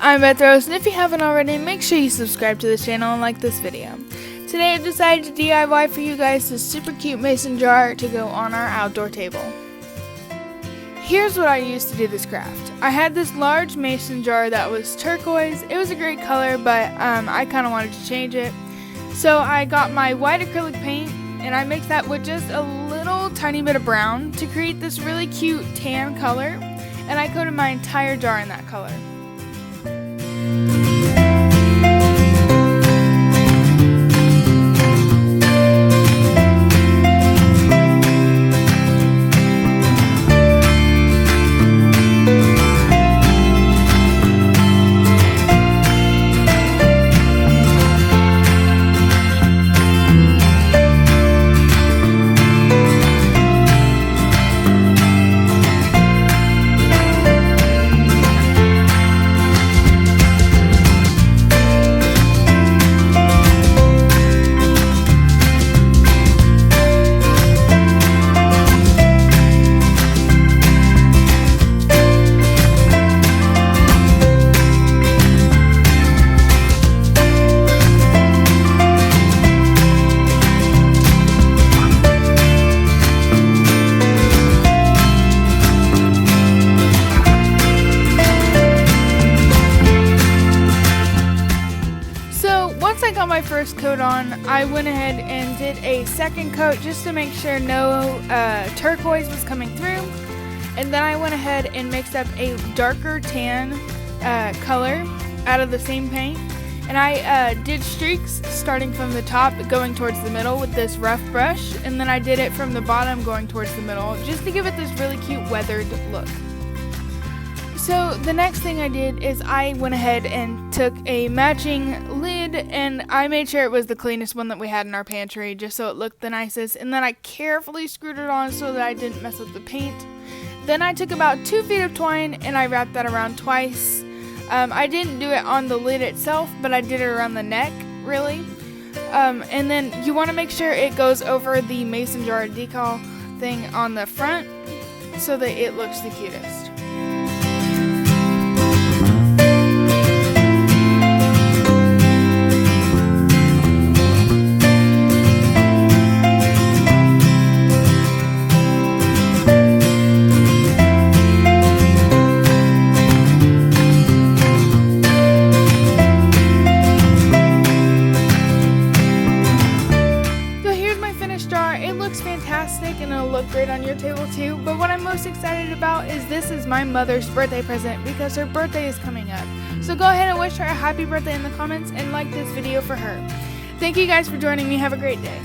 I'm Beth Rose, and if you haven't already, make sure you subscribe to this channel and like this video. Today I decided to DIY for you guys this super cute mason jar to go on our outdoor table. Here's what I used to do this craft. I had this large mason jar that was turquoise. It was a great color, but I kind of wanted to change it. So I got my white acrylic paint and I mixed that with just a little tiny bit of brown to create this really cute tan color, and I coated my entire jar in that color. Once I got my first coat on, I went ahead and did a second coat just to make sure no turquoise was coming through. And then I went ahead and mixed up a darker tan color out of the same paint. And I did streaks starting from the top going towards the middle with this rough brush. And then I did it from the bottom going towards the middle just to give it this really cute weathered look. So the next thing I did is I went ahead and took a matching lid, and I made sure it was the cleanest one that we had in our pantry just so it looked the nicest, and then I carefully screwed it on so that I didn't mess up the paint. Then I took about 2 feet of twine and I wrapped that around twice. I didn't do it on the lid itself, but I did it around the neck really. And then you want to make sure it goes over the mason jar decal thing on the front so that it looks the cutest. It looks fantastic and it'll look great on your table too, but what I'm most excited about is this is my mother's birthday present because her birthday is coming up. So go ahead and wish her a happy birthday in the comments and like this video for her. Thank you guys for joining me. Have a great day.